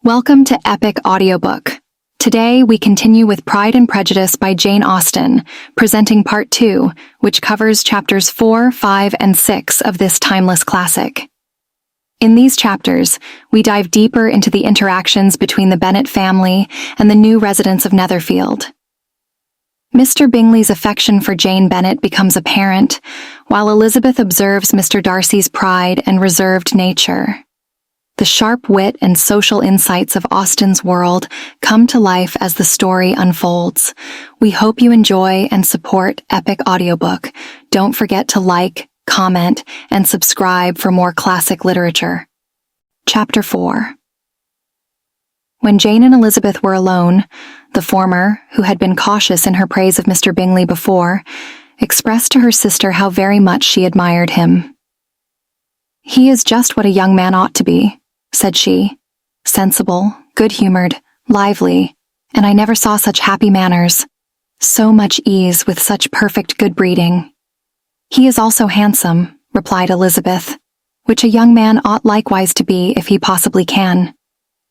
Welcome to Epic AudioBook. Today we continue with Pride and Prejudice by Jane Austen, presenting Part 2, which covers chapters 4, 5, and 6 of this timeless classic. In these chapters, we dive deeper into the interactions between the Bennet family and the new residents of Netherfield. Mr. Bingley's affection for Jane Bennet becomes apparent, while Elizabeth observes Mr. Darcy's pride and reserved nature. The sharp wit and social insights of Austen's world come to life as the story unfolds. We hope you enjoy and support Epic AudioBook. Don't forget to like, comment, and subscribe for more classic literature. Chapter 4. When Jane and Elizabeth were alone, the former, who had been cautious in her praise of Mr. Bingley before, expressed to her sister how very much she admired him. "He is just what a young man ought to be," said she, "sensible, good-humored, lively, and I never saw such happy manners, so much ease with such perfect good breeding." "He is also handsome," replied Elizabeth, "which a young man ought likewise to be if he possibly can.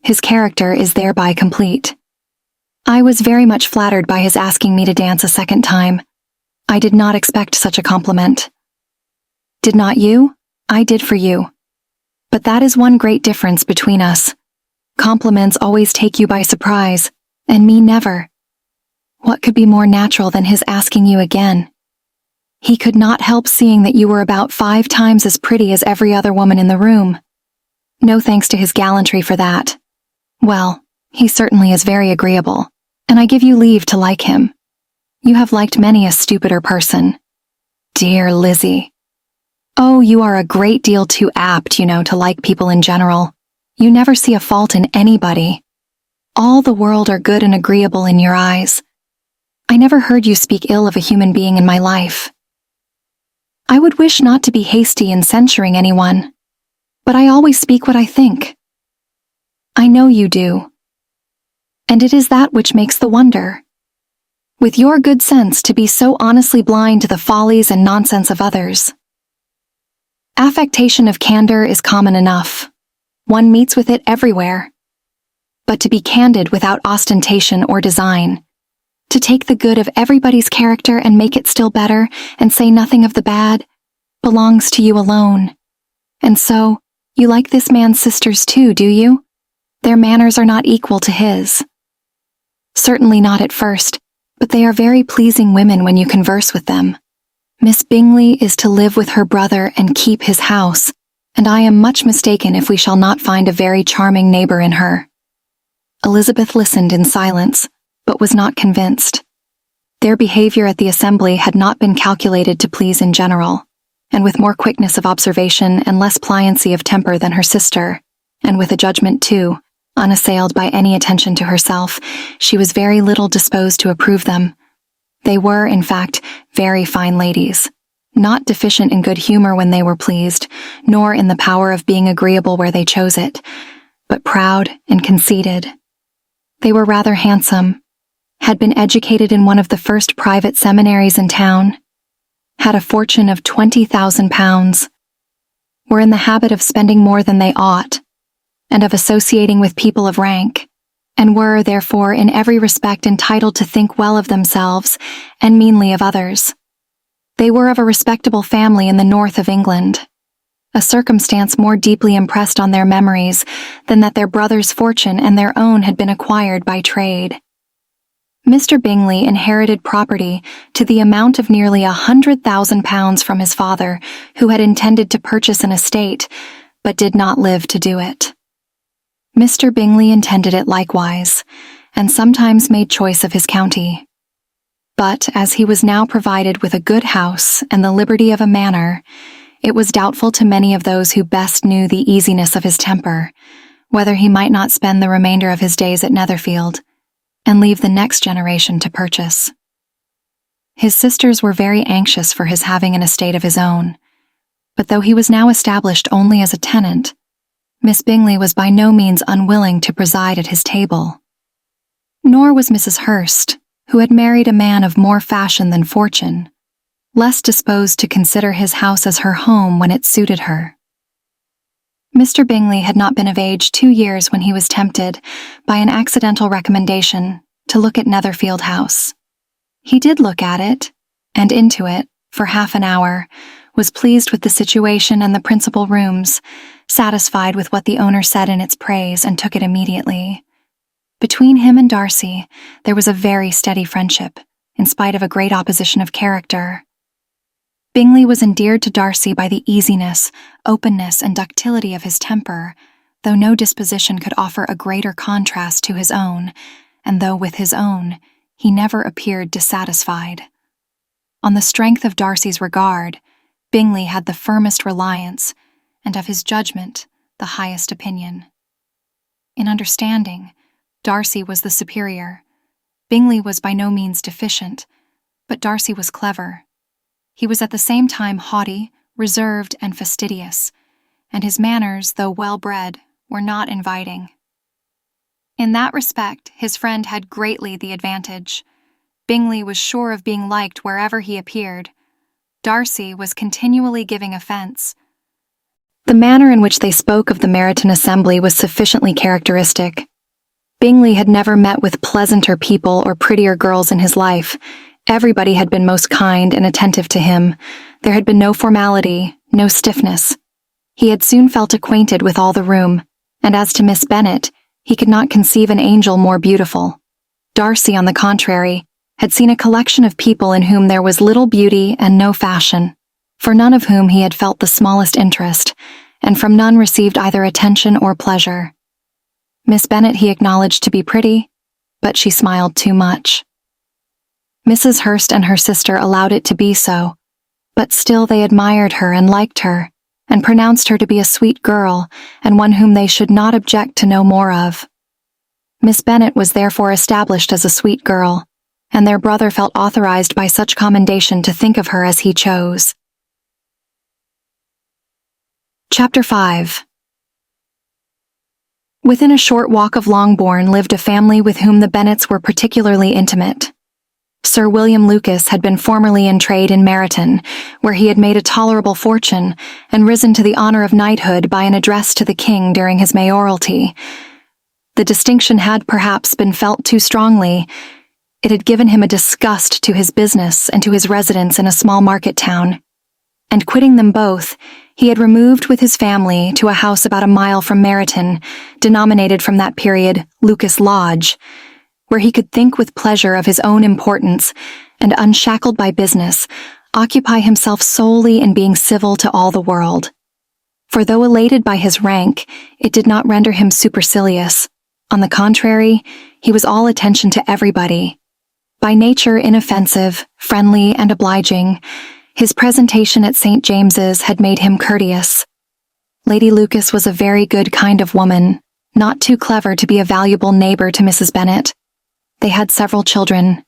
His character is thereby complete. I was very much flattered by his asking me to dance a second time. I did not expect such a compliment." "Did not you? I did for you. But that is one great difference between us. Compliments always take you by surprise, and me never. What could be more natural than his asking you again? He could not help seeing that you were about 5 times as pretty as every other woman in the room. No thanks to his gallantry for that. Well, he certainly is very agreeable, and I give you leave to like him. You have liked many a stupider person. Dear Lizzie. Oh, you are a great deal too apt, to like people in general. You never see a fault in anybody. All the world are good and agreeable in your eyes. I never heard you speak ill of a human being in my life. I would wish not to be hasty in censuring anyone, but I always speak what I think. I know you do. And it is that which makes the wonder. With your good sense to be so honestly blind to the follies and nonsense of others. Affectation of candor is common enough. One meets with it everywhere. But to be candid without ostentation or design, to take the good of everybody's character and make it still better and say nothing of the bad, belongs to you alone. And so, you like this man's sisters too, do you? Their manners are not equal to his. Certainly not at first, but they are very pleasing women when you converse with them. Miss Bingley is to live with her brother and keep his house, and I am much mistaken if we shall not find a very charming neighbor in her." Elizabeth listened in silence, but was not convinced. Their behavior at the assembly had not been calculated to please in general, and with more quickness of observation and less pliancy of temper than her sister, and with a judgment too, unassailed by any attention to herself, she was very little disposed to approve them. They were, in fact, very fine ladies, not deficient in good humor when they were pleased, nor in the power of being agreeable where they chose it, but proud and conceited. They were rather handsome, had been educated in one of the first private seminaries in town, had a fortune of £20,000, were in the habit of spending more than they ought, and of associating with people of rank, and were, therefore, in every respect entitled to think well of themselves and meanly of others. They were of a respectable family in the north of England, a circumstance more deeply impressed on their memories than that their brother's fortune and their own had been acquired by trade. Mr. Bingley inherited property to the amount of nearly £100,000 from his father, who had intended to purchase an estate, but did not live to do it. Mr. Bingley intended it likewise, and sometimes made choice of his county. But as he was now provided with a good house and the liberty of a manor, it was doubtful to many of those who best knew the easiness of his temper, whether he might not spend the remainder of his days at Netherfield, and leave the next generation to purchase. His sisters were very anxious for his having an estate of his own, but though he was now established only as a tenant, Miss Bingley was by no means unwilling to preside at his table. Nor was Mrs. Hurst, who had married a man of more fashion than fortune, less disposed to consider his house as her home when it suited her. Mr. Bingley had not been of age 2 years when he was tempted, by an accidental recommendation, to look at Netherfield House. He did look at it, and into it, for half an hour, was pleased with the situation and the principal rooms, satisfied with what the owner said in its praise, and took it immediately. Between him and Darcy, there was a very steady friendship, in spite of a great opposition of character. Bingley was endeared to Darcy by the easiness, openness, and ductility of his temper, though no disposition could offer a greater contrast to his own, and though with his own, he never appeared dissatisfied. On the strength of Darcy's regard, Bingley had the firmest reliance, and of his judgment, the highest opinion. In understanding, Darcy was the superior. Bingley was by no means deficient, but Darcy was clever. He was at the same time haughty, reserved, and fastidious, and his manners, though well-bred, were not inviting. In that respect, his friend had greatly the advantage. Bingley was sure of being liked wherever he appeared. Darcy was continually giving offense. The manner in which they spoke of the Meryton assembly was sufficiently characteristic. Bingley had never met with pleasanter people or prettier girls in his life. Everybody had been most kind and attentive to him. There had been no formality, no stiffness. He had soon felt acquainted with all the room, and as to Miss Bennet, he could not conceive an angel more beautiful. Darcy, on the contrary, had seen a collection of people in whom there was little beauty and no fashion, for none of whom he had felt the smallest interest, and from none received either attention or pleasure. Miss Bennet he acknowledged to be pretty, but she smiled too much. Mrs. Hurst and her sister allowed it to be so, but still they admired her and liked her, and pronounced her to be a sweet girl, and one whom they should not object to know more of. Miss Bennet was therefore established as a sweet girl, and their brother felt authorized by such commendation to think of her as he chose. Chapter 5. Within a short walk of Longbourn lived a family with whom the Bennets were particularly intimate. Sir William Lucas had been formerly in trade in Meryton, where he had made a tolerable fortune and risen to the honor of knighthood by an address to the king during his mayoralty. The distinction had perhaps been felt too strongly. It had given him a disgust to his business and to his residence in a small market town. And quitting them both, he had removed with his family to a house about a mile from Meryton, denominated from that period Lucas Lodge, where he could think with pleasure of his own importance, and unshackled by business, occupy himself solely in being civil to all the world. For though elated by his rank, it did not render him supercilious. On the contrary, he was all attention to everybody. By nature inoffensive, friendly, and obliging, his presentation at St. James's had made him courteous. Lady Lucas was a very good kind of woman, not too clever to be a valuable neighbor to Mrs. Bennet. They had several children.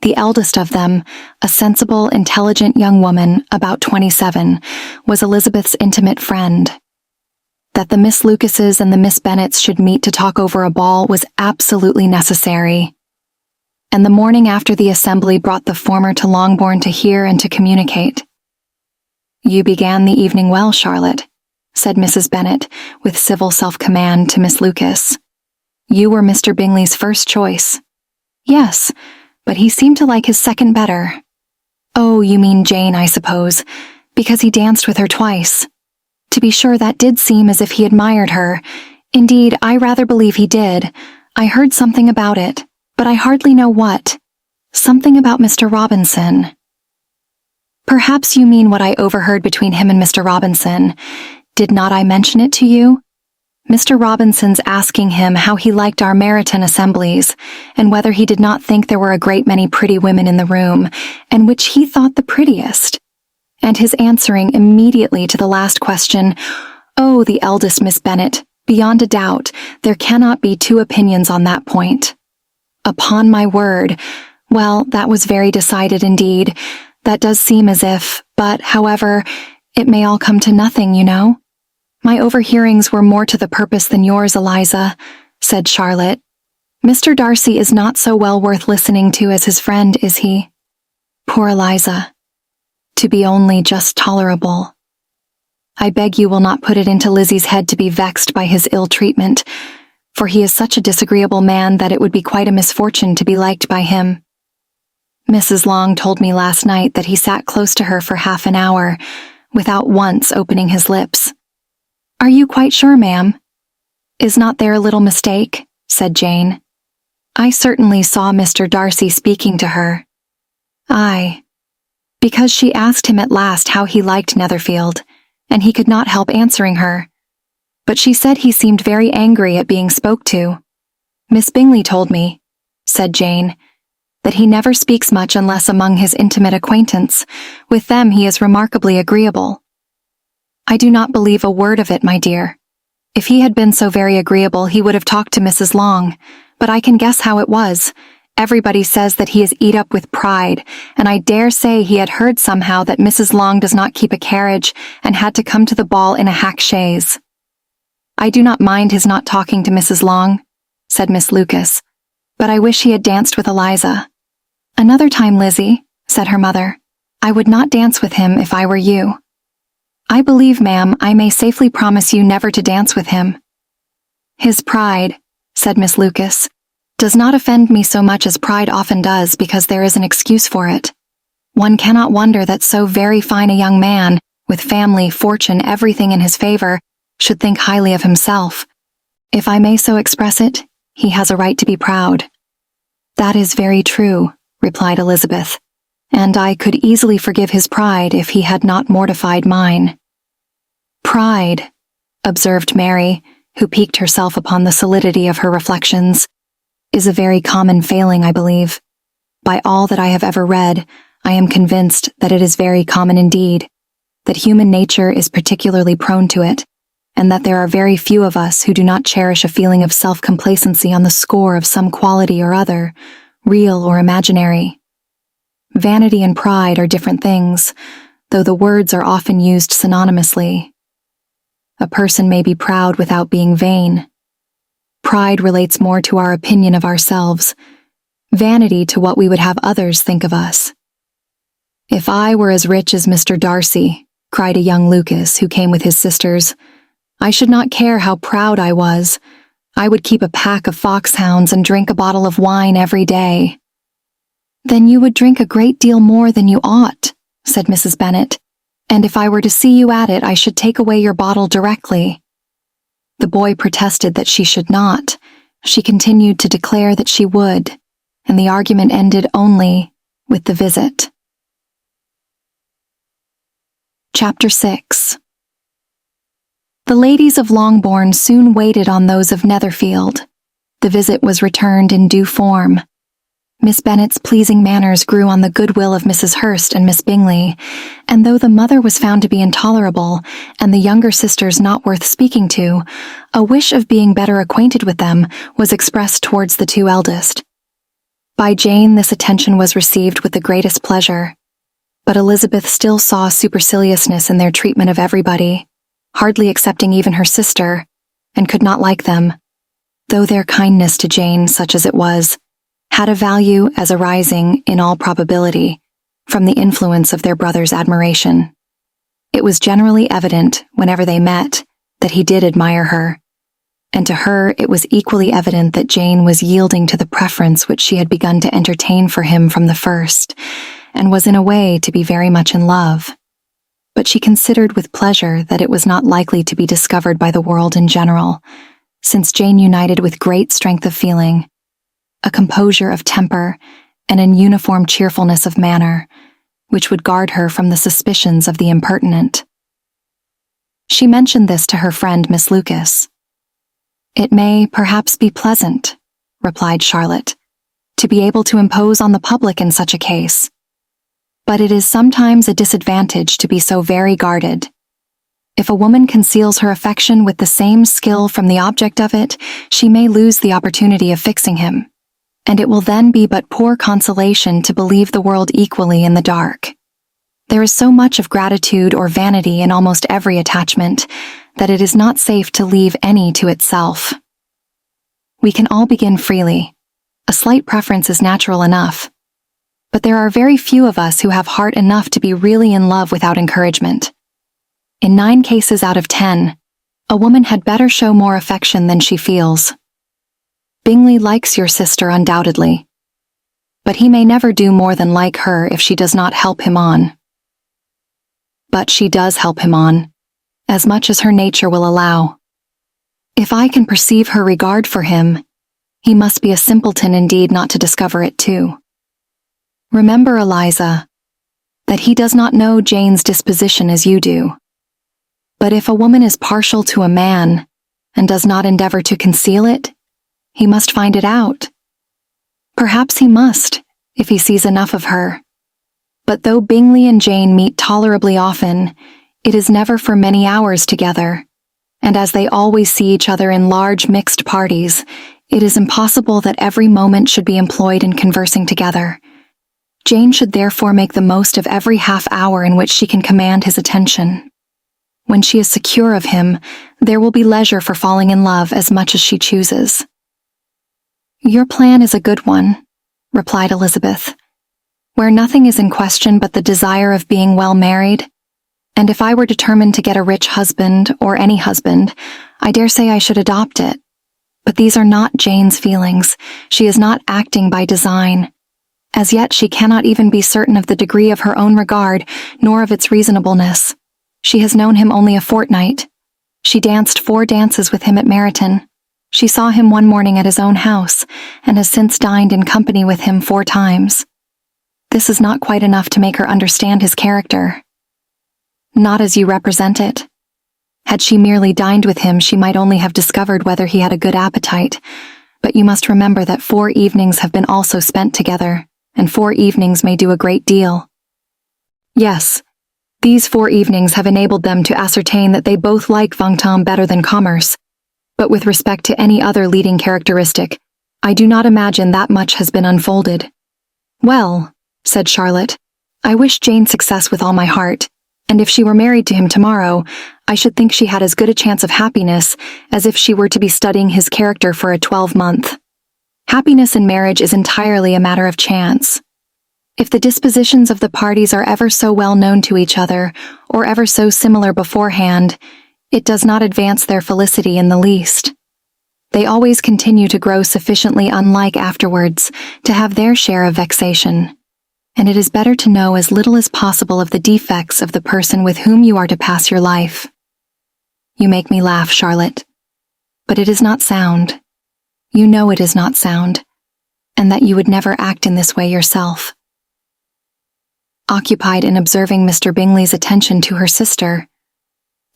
The eldest of them, a sensible, intelligent young woman, about 27, was Elizabeth's intimate friend. That the Miss Lucases and the Miss Bennets should meet to talk over a ball was absolutely necessary. And the morning after the assembly brought the former to Longbourn to hear and to communicate. "You began the evening well, Charlotte," said Mrs. Bennet, with civil self-command to Miss Lucas. "You were Mr. Bingley's first choice." "Yes, but he seemed to like his second better." "Oh, you mean Jane, I suppose, because he danced with her twice. To be sure, that did seem as if he admired her. Indeed, I rather believe he did. I heard something about it, but I hardly know what. Something about Mr. Robinson." "Perhaps you mean what I overheard between him and Mr. Robinson. Did not I mention it to you? Mr. Robinson's asking him how he liked our Meryton assemblies, and whether he did not think there were a great many pretty women in the room, and which he thought the prettiest. And his answering immediately to the last question, 'Oh, the eldest Miss Bennet, beyond a doubt, there cannot be two opinions on that point.' Upon my word, well, that was very decided indeed. That does seem as if, but, however, it may all come to nothing, you know. My overhearings were more to the purpose than yours, Eliza," said Charlotte. "Mr. Darcy is not so well worth listening to as his friend, is he? Poor Eliza. To be only just tolerable. I beg you will not put it into Lizzie's head to be vexed by his ill treatment, for he is such a disagreeable man that it would be quite a misfortune to be liked by him. Mrs. Long told me last night that he sat close to her for half an hour, without once opening his lips. Are you quite sure, ma'am? Is not there a little mistake? Said Jane. I certainly saw Mr. Darcy speaking to her. Aye, because she asked him at last how he liked Netherfield, and he could not help answering her. But she said he seemed very angry at being spoke to. Miss Bingley told me, said Jane, that he never speaks much unless among his intimate acquaintance. With them he is remarkably agreeable. I do not believe a word of it, my dear. If he had been so very agreeable, he would have talked to Mrs. Long, but I can guess how it was. Everybody says that he is eat up with pride, and I dare say he had heard somehow that Mrs. Long does not keep a carriage and had to come to the ball in a hack chaise. I do not mind his not talking to Mrs. Long, said Miss Lucas, but I wish he had danced with Eliza. Another time, Lizzie, said her mother. I would not dance with him if I were you. I believe, ma'am, I may safely promise you never to dance with him. His pride, said Miss Lucas, does not offend me so much as pride often does, because there is an excuse for it. One cannot wonder that so very fine a young man, with family, fortune, everything in his favor, should think highly of himself. If I may so express it, he has a right to be proud. That is very true, replied Elizabeth, and I could easily forgive his pride if he had not mortified mine. Pride, observed Mary, who piqued herself upon the solidity of her reflections, is a very common failing, I believe. By all that I have ever read, I am convinced that it is very common indeed, that human nature is particularly prone to it, and that there are very few of us who do not cherish a feeling of self-complacency on the score of some quality or other, real or imaginary. Vanity and pride are different things, though the words are often used synonymously. A person may be proud without being vain. Pride relates more to our opinion of ourselves, vanity to what we would have others think of us. If I were as rich as Mr. Darcy, cried a young Lucas who came with his sisters, I should not care how proud I was. I would keep a pack of foxhounds and drink a bottle of wine every day. Then you would drink a great deal more than you ought, said Mrs. Bennet, and if I were to see you at it, I should take away your bottle directly. The boy protested that she should not. She continued to declare that she would, and the argument ended only with the visit. Chapter 6. The ladies of Longbourn soon waited on those of Netherfield. The visit was returned in due form. Miss Bennet's pleasing manners grew on the goodwill of Mrs. Hurst and Miss Bingley, and though the mother was found to be intolerable, and the younger sisters not worth speaking to, a wish of being better acquainted with them was expressed towards the two eldest. By Jane this attention was received with the greatest pleasure, but Elizabeth still saw superciliousness in their treatment of everybody, hardly accepting even her sister, and could not like them, though their kindness to Jane, such as it was, had a value as arising, in all probability, from the influence of their brother's admiration. It was generally evident, whenever they met, that he did admire her, and to her it was equally evident that Jane was yielding to the preference which she had begun to entertain for him from the first, and was in a way to be very much in love. But she considered with pleasure that it was not likely to be discovered by the world in general, since Jane united with great strength of feeling, a composure of temper, and an uniform cheerfulness of manner, which would guard her from the suspicions of the impertinent. She mentioned this to her friend Miss Lucas. It may perhaps be pleasant, replied Charlotte, to be able to impose on the public in such a case, but it is sometimes a disadvantage to be so very guarded. If a woman conceals her affection with the same skill from the object of it, she may lose the opportunity of fixing him, and it will then be but poor consolation to believe the world equally in the dark. There is so much of gratitude or vanity in almost every attachment that it is not safe to leave any to itself. We can all begin freely. A slight preference is natural enough, but there are very few of us who have heart enough to be really in love without encouragement. In 9 cases out of 10, a woman had better show more affection than she feels. Bingley likes your sister undoubtedly, but he may never do more than like her if she does not help him on. But she does help him on, as much as her nature will allow. If I can perceive her regard for him, he must be a simpleton indeed not to discover it too. Remember, Eliza, that he does not know Jane's disposition as you do. But if a woman is partial to a man and does not endeavor to conceal it, he must find it out. Perhaps he must, if he sees enough of her. But though Bingley and Jane meet tolerably often, it is never for many hours together, and as they always see each other in large mixed parties, it is impossible that every moment should be employed in conversing together. Jane should therefore make the most of every half hour in which she can command his attention. When she is secure of him, there will be leisure for falling in love as much as she chooses. Your plan is a good one, replied Elizabeth, where nothing is in question but the desire of being well married, and if I were determined to get a rich husband, or any husband, I dare say I should adopt it. But these are not Jane's feelings. She is not acting by design. As yet she cannot even be certain of the degree of her own regard, nor of its reasonableness. She has known him only a fortnight. She danced 4 dances with him at Meryton. She saw him one morning at his own house, and has since dined in company with him 4 times. This is not quite enough to make her understand his character. Not as you represent it. Had she merely dined with him, she might only have discovered whether he had a good appetite, but you must remember that 4 evenings have been also spent together, and 4 evenings may do a great deal. Yes, these 4 evenings have enabled them to ascertain that they both like vingt better than commerce, but with respect to any other leading characteristic, I do not imagine that much has been unfolded. Well, said Charlotte, I wish Jane success with all my heart, and if she were married to him tomorrow, I should think she had as good a chance of happiness as if she were to be studying his character for a 12-month. Happiness in marriage is entirely a matter of chance. If the dispositions of the parties are ever so well known to each other, or ever so similar beforehand, it does not advance their felicity in the least. They always continue to grow sufficiently unlike afterwards to have their share of vexation, and it is better to know as little as possible of the defects of the person with whom you are to pass your life. You make me laugh, Charlotte, but it is not sound. You know it is not sound, and that you would never act in this way yourself. Occupied in observing Mr. Bingley's attention to her sister,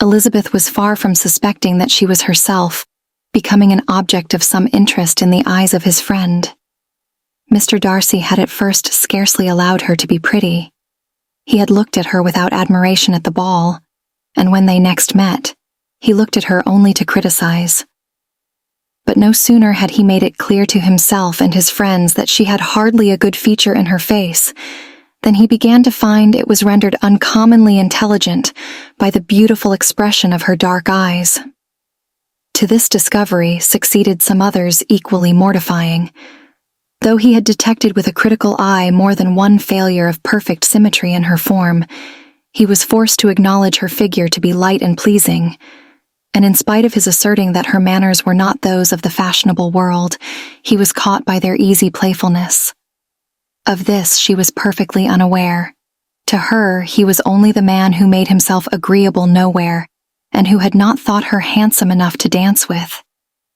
Elizabeth was far from suspecting that she was herself becoming an object of some interest in the eyes of his friend. Mr. Darcy had at first scarcely allowed her to be pretty. He had looked at her without admiration at the ball, and when they next met, he looked at her only to criticize. But no sooner had he made it clear to himself and his friends that she had hardly a good feature in her face than he began to find it was rendered uncommonly intelligent by the beautiful expression of her dark eyes. To this discovery succeeded some others equally mortifying. Though he had detected with a critical eye more than one failure of perfect symmetry in her form, he was forced to acknowledge her figure to be light and pleasing, and in spite of his asserting that her manners were not those of the fashionable world, he was caught by their easy playfulness. Of this she was perfectly unaware. To her, he was only the man who made himself agreeable nowhere, and who had not thought her handsome enough to dance with.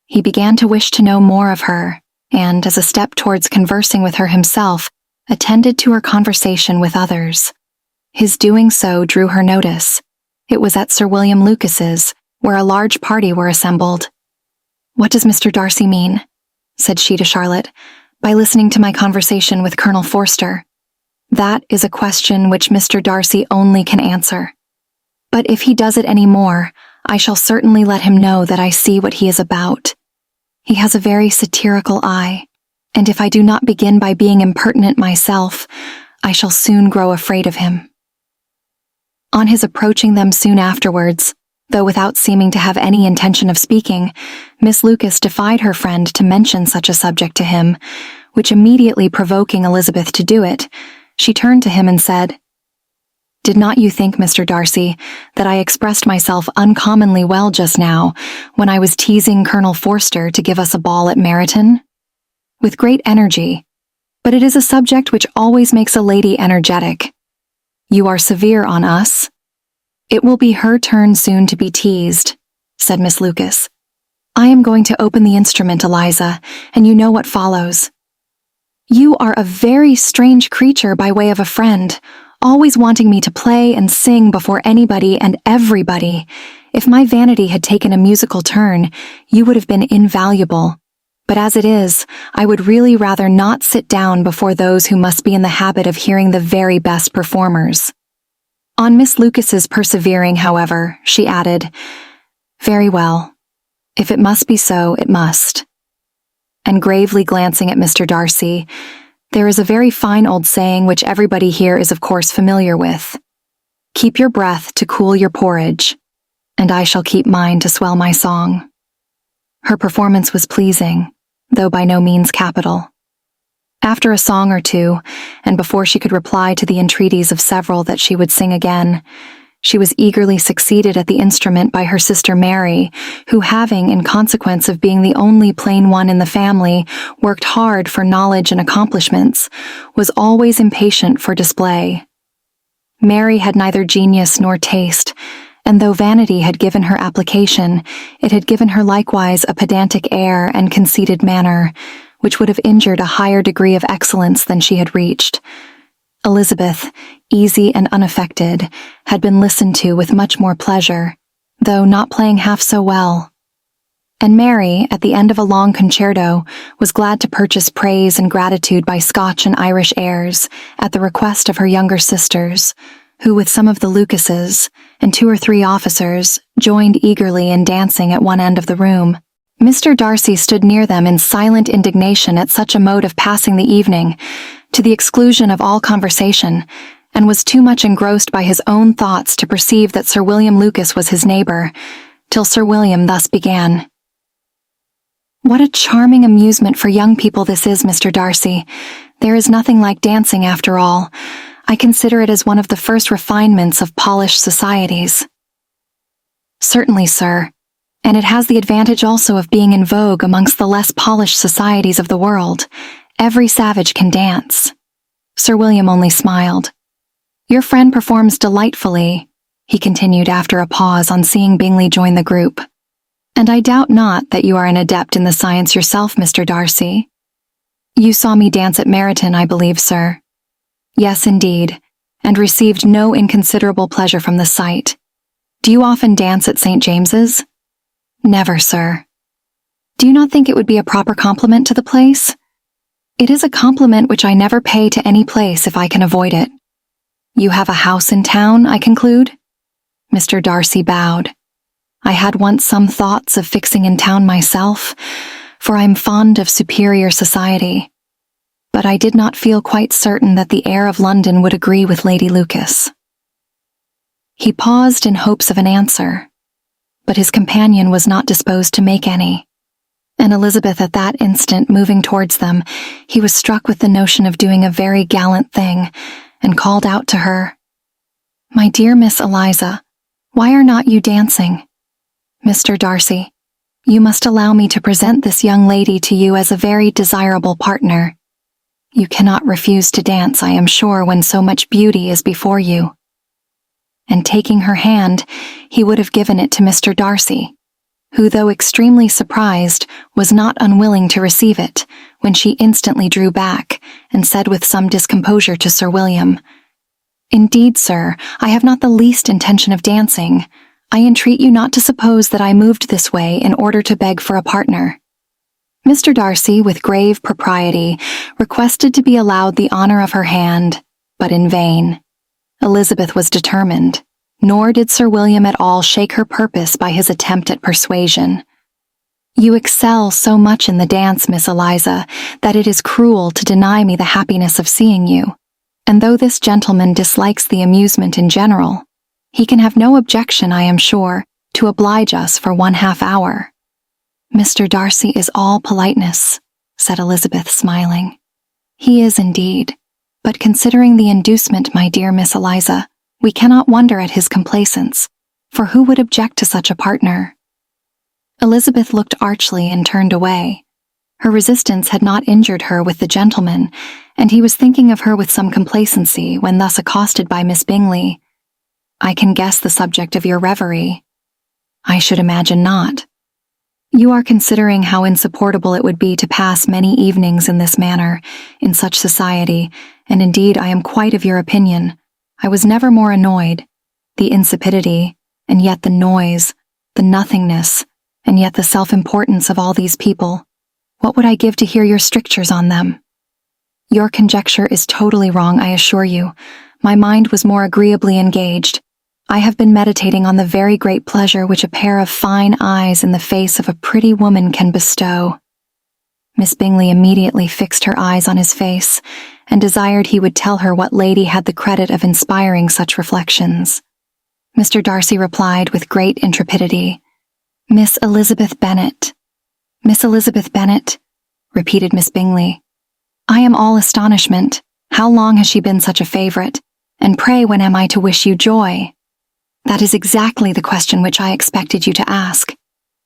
He began to wish to know more of her, and, as a step towards conversing with her himself, attended to her conversation with others. His doing so drew her notice. It was at Sir William Lucas's, where a large party were assembled. "What does Mr. Darcy mean," said she to Charlotte, "by listening to my conversation with Colonel Forster? That is a question which Mr. Darcy only can answer. But if he does it any more, I shall certainly let him know that I see what he is about. He has a very satirical eye, and if I do not begin by being impertinent myself, I shall soon grow afraid of him." On his approaching them soon afterwards, though without seeming to have any intention of speaking, Miss Lucas defied her friend to mention such a subject to him, which immediately provoking Elizabeth to do it, she turned to him and said, Did not you think, Mr. Darcy, that I expressed myself uncommonly well just now when I was teasing Colonel Forster to give us a ball at Meryton? With great energy, but it is a subject which always makes a lady energetic. You are severe on us. It will be her turn soon to be teased, said Miss Lucas. I am going to open the instrument, Eliza, and you know what follows. You are a very strange creature by way of a friend, always wanting me to play and sing before anybody and everybody. If my vanity had taken a musical turn, you would have been invaluable. But as it is, I would really rather not sit down before those who must be in the habit of hearing the very best performers. On Miss Lucas's persevering, however, she added, Very well. If it must be so, it must. And gravely glancing at Mr. Darcy, there is a very fine old saying which everybody here is of course familiar with. Keep your breath to cool your porridge, and I shall keep mine to swell my song. Her performance was pleasing, though by no means capital. After a song or two, and before she could reply to the entreaties of several that she would sing again, she was eagerly succeeded at the instrument by her sister Mary, who, having, in consequence of being the only plain one in the family, worked hard for knowledge and accomplishments, was always impatient for display. Mary had neither genius nor taste, and though vanity had given her application, it had given her likewise a pedantic air and conceited manner, which would have injured a higher degree of excellence than she had reached. Elizabeth, easy and unaffected, had been listened to with much more pleasure, though not playing half so well. And Mary, at the end of a long concerto, was glad to purchase praise and gratitude by Scotch and Irish airs, at the request of her younger sisters, who with some of the Lucases, and 2 or 3 officers, joined eagerly in dancing at one end of the room. Mr. Darcy stood near them in silent indignation at such a mode of passing the evening, to the exclusion of all conversation, and was too much engrossed by his own thoughts to perceive that Sir William Lucas was his neighbour, till Sir William thus began. What a charming amusement for young people this is, Mr. Darcy. There is nothing like dancing after all. I consider it as one of the first refinements of polished societies. Certainly, sir, and it has the advantage also of being in vogue amongst the less polished societies of the world. Every savage can dance. Sir William only smiled. Your friend performs delightfully, he continued after a pause on seeing Bingley join the group. And I doubt not that you are an adept in the science yourself, Mr. Darcy. You saw me dance at Meryton, I believe, sir. Yes, indeed, and received no inconsiderable pleasure from the sight. Do you often dance at St. James's? Never, sir. Do you not think it would be a proper compliment to the place? It is a compliment which I never pay to any place if I can avoid it. You have a house in town, I conclude? Mr. Darcy bowed. I had once some thoughts of fixing in town myself, for I am fond of superior society. But I did not feel quite certain that the air of London would agree with Lady Lucas. He paused in hopes of an answer, but his companion was not disposed to make any. And Elizabeth at that instant moving towards them, he was struck with the notion of doing a very gallant thing, and called out to her, My dear Miss Eliza, why are not you dancing? Mr. Darcy, you must allow me to present this young lady to you as a very desirable partner. You cannot refuse to dance, I am sure, when so much beauty is before you. And taking her hand, he would have given it to Mr. Darcy, who, though extremely surprised, was not unwilling to receive it, when she instantly drew back, and said with some discomposure to Sir William, Indeed, sir, I have not the least intention of dancing. I entreat you not to suppose that I moved this way in order to beg for a partner. Mr. Darcy, with grave propriety, requested to be allowed the honour of her hand, but in vain. Elizabeth was determined, nor did Sir William at all shake her purpose by his attempt at persuasion. You excel so much in the dance, Miss Eliza, that it is cruel to deny me the happiness of seeing you, and though this gentleman dislikes the amusement in general, he can have no objection, I am sure, to oblige us for 1/2 hour. Mr. Darcy is all politeness, said Elizabeth, smiling. He is indeed, but considering the inducement, my dear Miss Eliza, We cannot wonder at his complacence, for who would object to such a partner? Elizabeth looked archly and turned away. Her resistance had not injured her with the gentleman, and he was thinking of her with some complacency when thus accosted by Miss Bingley. "I can guess the subject of your reverie." "I should imagine not. You are considering how insupportable it would be to pass many evenings in this manner, in such society, and indeed I am quite of your opinion. I was never more annoyed. The insipidity, and yet the noise, the nothingness, and yet the self-importance of all these people. What would I give to hear your strictures on them? Your conjecture is totally wrong, I assure you. My mind was more agreeably engaged. I have been meditating on the very great pleasure which a pair of fine eyes in the face of a pretty woman can bestow." Miss Bingley immediately fixed her eyes on his face, and desired he would tell her what lady had the credit of inspiring such reflections. Mr. Darcy replied with great intrepidity, "Miss Elizabeth Bennet." "Miss Elizabeth Bennet," repeated Miss Bingley. "I am all astonishment. How long has she been such a favorite? And pray when am I to wish you joy?" "That is exactly the question which I expected you to ask.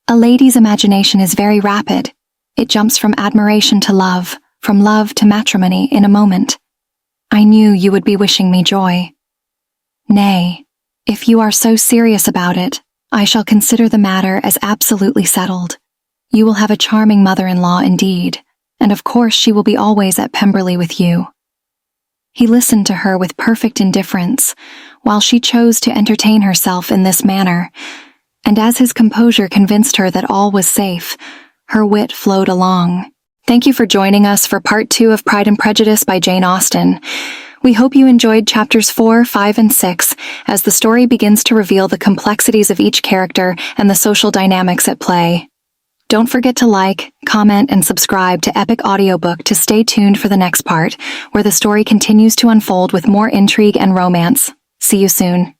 A lady's imagination is very rapid. It jumps from admiration to love, from love to matrimony in a moment. I knew you would be wishing me joy. Nay, if you are so serious about it, I shall consider the matter as absolutely settled. You will have a charming mother-in-law indeed, and of course she will be always at Pemberley with you." He listened to her with perfect indifference, while she chose to entertain herself in this manner, and as his composure convinced her that all was safe, her wit flowed along. Thank you for joining us for Part 2 of Pride and Prejudice by Jane Austen. We hope you enjoyed chapters 4, 5, and 6, as the story begins to reveal the complexities of each character and the social dynamics at play. Don't forget to like, comment, and subscribe to Epic AudioBook to stay tuned for the next part, where the story continues to unfold with more intrigue and romance. See you soon.